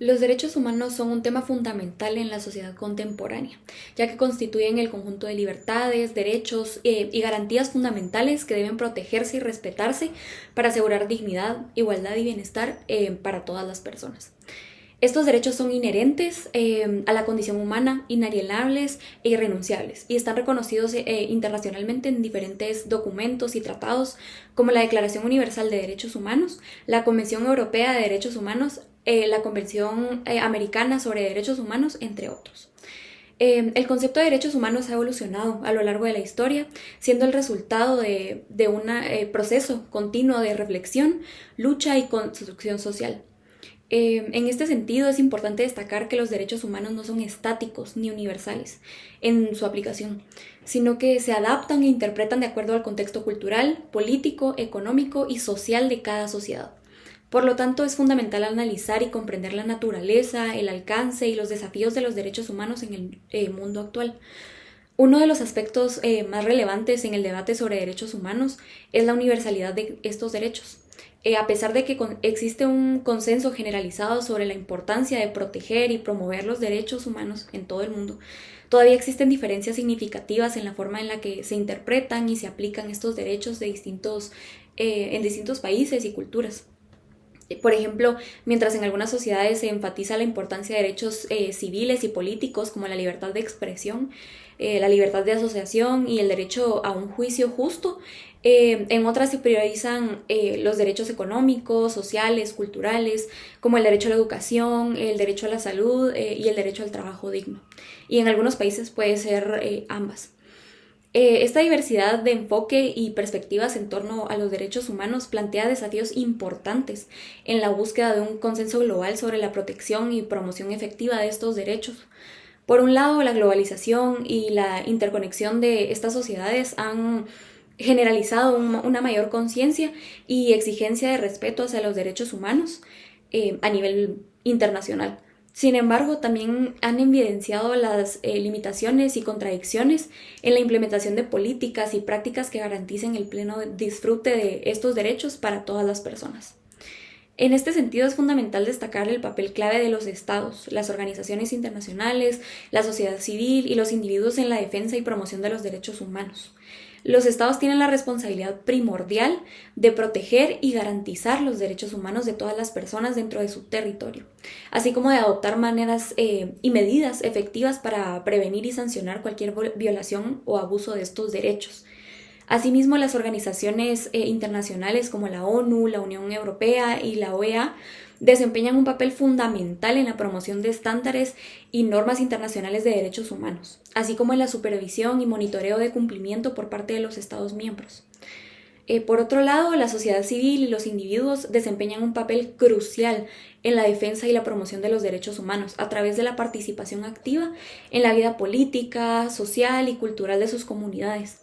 Los derechos humanos son un tema fundamental en la sociedad contemporánea, ya que constituyen el conjunto de libertades, derechos y garantías fundamentales que deben protegerse y respetarse para asegurar dignidad, igualdad y bienestar para todas las personas. Estos derechos son inherentes a la condición humana, inalienables e irrenunciables, y están reconocidos internacionalmente en diferentes documentos y tratados, como la Declaración Universal de Derechos Humanos, la Convención Europea de Derechos Humanos, la Convención Americana sobre Derechos Humanos, entre otros. El concepto de derechos humanos ha evolucionado a lo largo de la historia, siendo el resultado de un proceso continuo de reflexión, lucha y construcción social. En este sentido, es importante destacar que los derechos humanos no son estáticos ni universales en su aplicación, sino que se adaptan e interpretan de acuerdo al contexto cultural, político, económico y social de cada sociedad. Por lo tanto, es fundamental analizar y comprender la naturaleza, el alcance y los desafíos de los derechos humanos en el mundo actual. Uno de los aspectos más relevantes en el debate sobre derechos humanos es la universalidad de estos derechos. A pesar de que existe un consenso generalizado sobre la importancia de proteger y promover los derechos humanos en todo el mundo, todavía existen diferencias significativas en la forma en la que se interpretan y se aplican estos derechos en distintos países y culturas. Por ejemplo, mientras en algunas sociedades se enfatiza la importancia de derechos civiles y políticos como la libertad de expresión, la libertad de asociación y el derecho a un juicio justo, en otras se priorizan los derechos económicos, sociales, culturales, como el derecho a la educación, el derecho a la salud y el derecho al trabajo digno. Y en algunos países puede ser ambas. Esta diversidad de enfoque y perspectivas en torno a los derechos humanos plantea desafíos importantes en la búsqueda de un consenso global sobre la protección y promoción efectiva de estos derechos. Por un lado, la globalización y la interconexión de estas sociedades han generalizado una mayor conciencia y exigencia de respeto hacia los derechos humanos a nivel internacional. Sin embargo, también han evidenciado las limitaciones y contradicciones en la implementación de políticas y prácticas que garanticen el pleno disfrute de estos derechos para todas las personas. En este sentido, es fundamental destacar el papel clave de los estados, las organizaciones internacionales, la sociedad civil y los individuos en la defensa y promoción de los derechos humanos. Los estados tienen la responsabilidad primordial de proteger y garantizar los derechos humanos de todas las personas dentro de su territorio, así como de adoptar maneras y medidas efectivas para prevenir y sancionar cualquier violación o abuso de estos derechos. Asimismo, las organizaciones internacionales como la ONU, la Unión Europea y la OEA desempeñan un papel fundamental en la promoción de estándares y normas internacionales de derechos humanos, así como en la supervisión y monitoreo de cumplimiento por parte de los Estados miembros. Por otro lado, la sociedad civil y los individuos desempeñan un papel crucial en la defensa y la promoción de los derechos humanos a través de la participación activa en la vida política, social y cultural de sus comunidades.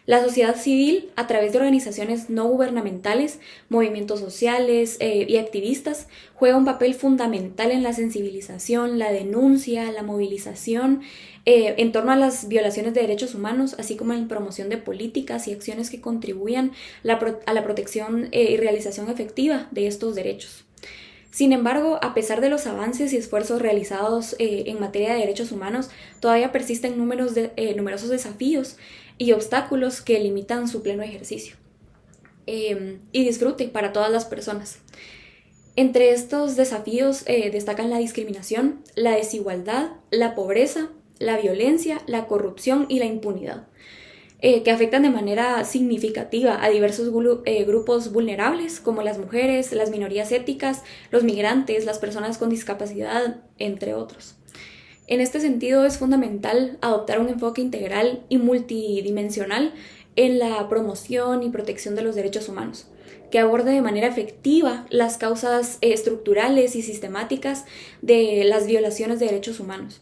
La sociedad civil, a través de organizaciones no gubernamentales, movimientos sociales y activistas, juega un papel fundamental en la sensibilización, la denuncia, la movilización en torno a las violaciones de derechos humanos, así como en la promoción de políticas y acciones que contribuyan a la protección y realización efectiva de estos derechos. Sin embargo, a pesar de los avances y esfuerzos realizados en materia de derechos humanos, todavía persisten numerosos desafíos y obstáculos que limitan su pleno ejercicio y disfrute para todas las personas. Entre estos desafíos destacan la discriminación, la desigualdad, la pobreza, la violencia, la corrupción y la impunidad, que afectan de manera significativa a diversos grupos vulnerables como las mujeres, las minorías étnicas, los migrantes, las personas con discapacidad, entre otros. En este sentido, es fundamental adoptar un enfoque integral y multidimensional en la promoción y protección de los derechos humanos, que aborde de manera efectiva las causas estructurales y sistemáticas de las violaciones de derechos humanos,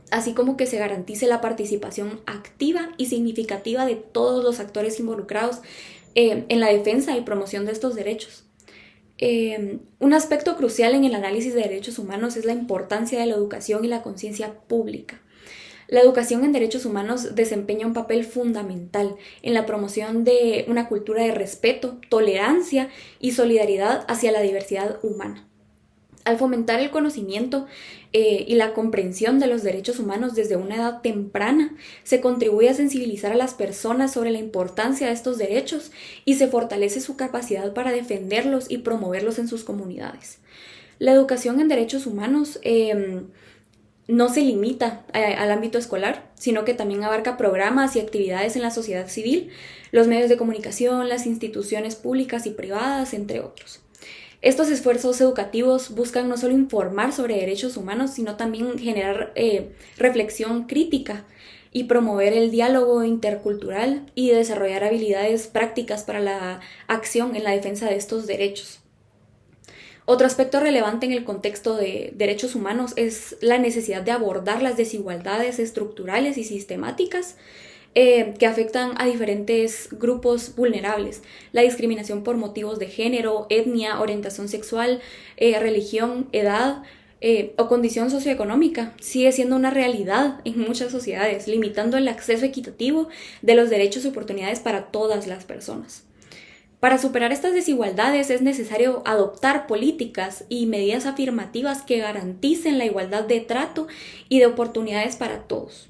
así como que se garantice la participación activa y significativa de todos los actores involucrados en la defensa y promoción de estos derechos. Un aspecto crucial en el análisis de derechos humanos es la importancia de la educación y la conciencia pública. La educación en derechos humanos desempeña un papel fundamental en la promoción de una cultura de respeto, tolerancia y solidaridad hacia la diversidad humana. Al fomentar el conocimiento y la comprensión de los derechos humanos desde una edad temprana, se contribuye a sensibilizar a las personas sobre la importancia de estos derechos y se fortalece su capacidad para defenderlos y promoverlos en sus comunidades. La educación en derechos humanos no se limita al ámbito escolar, sino que también abarca programas y actividades en la sociedad civil, los medios de comunicación, las instituciones públicas y privadas, entre otros. Estos esfuerzos educativos buscan no solo informar sobre derechos humanos, sino también generar reflexión crítica y promover el diálogo intercultural y desarrollar habilidades prácticas para la acción en la defensa de estos derechos. Otro aspecto relevante en el contexto de derechos humanos es la necesidad de abordar las desigualdades estructurales y sistemáticas que afectan a diferentes grupos vulnerables. La discriminación por motivos de género, etnia, orientación sexual, religión, edad o condición socioeconómica sigue siendo una realidad en muchas sociedades, limitando el acceso equitativo de los derechos y oportunidades para todas las personas. Para superar estas desigualdades es necesario adoptar políticas y medidas afirmativas que garanticen la igualdad de trato y de oportunidades para todos,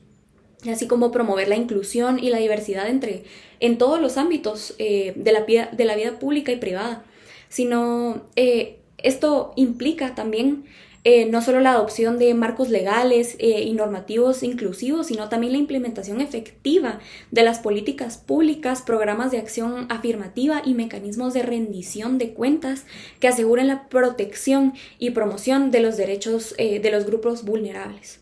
así como promover la inclusión y la diversidad en todos los ámbitos de la vida pública y privada. Esto implica también no solo la adopción de marcos legales y normativos inclusivos, sino también la implementación efectiva de las políticas públicas, programas de acción afirmativa y mecanismos de rendición de cuentas que aseguren la protección y promoción de los derechos de los grupos vulnerables.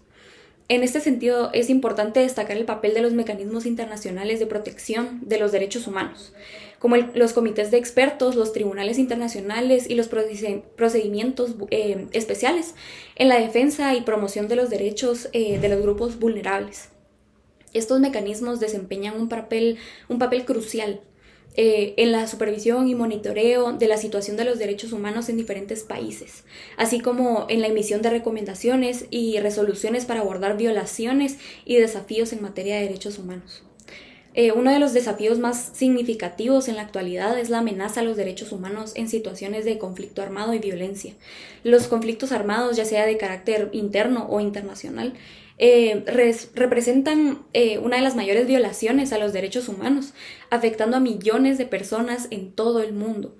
En este sentido, es importante destacar el papel de los mecanismos internacionales de protección de los derechos humanos, como los comités de expertos, los tribunales internacionales y los procedimientos especiales en la defensa y promoción de los derechos de los grupos vulnerables. Estos mecanismos desempeñan un papel crucial en la supervisión y monitoreo de la situación de los derechos humanos en diferentes países, así como en la emisión de recomendaciones y resoluciones para abordar violaciones y desafíos en materia de derechos humanos. Uno de los desafíos más significativos en la actualidad es la amenaza a los derechos humanos en situaciones de conflicto armado y violencia. Los conflictos armados, ya sea de carácter interno o internacional, representan una de las mayores violaciones a los derechos humanos, afectando a millones de personas en todo el mundo.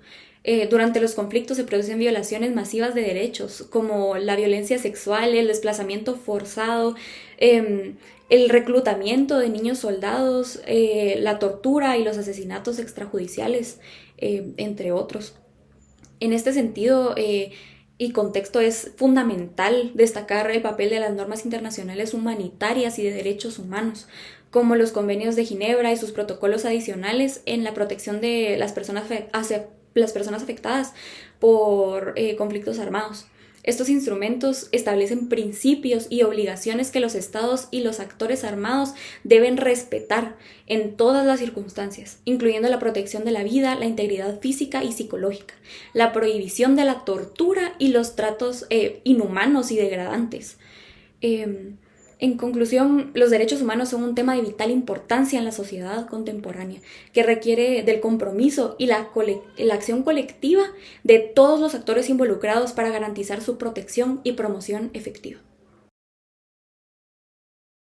Durante los conflictos se producen violaciones masivas de derechos, como la violencia sexual, el desplazamiento forzado, el reclutamiento de niños soldados, la tortura y los asesinatos extrajudiciales, entre otros. En este sentido y contexto es fundamental destacar el papel de las normas internacionales humanitarias y de derechos humanos, como los convenios de Ginebra y sus protocolos adicionales en la protección de las personas afectadas por conflictos armados. Estos instrumentos establecen principios y obligaciones que los estados y los actores armados deben respetar en todas las circunstancias, incluyendo la protección de la vida, la integridad física y psicológica, la prohibición de la tortura y los tratos inhumanos y degradantes. En conclusión, los derechos humanos son un tema de vital importancia en la sociedad contemporánea, que requiere del compromiso y la acción colectiva de todos los actores involucrados para garantizar su protección y promoción efectiva.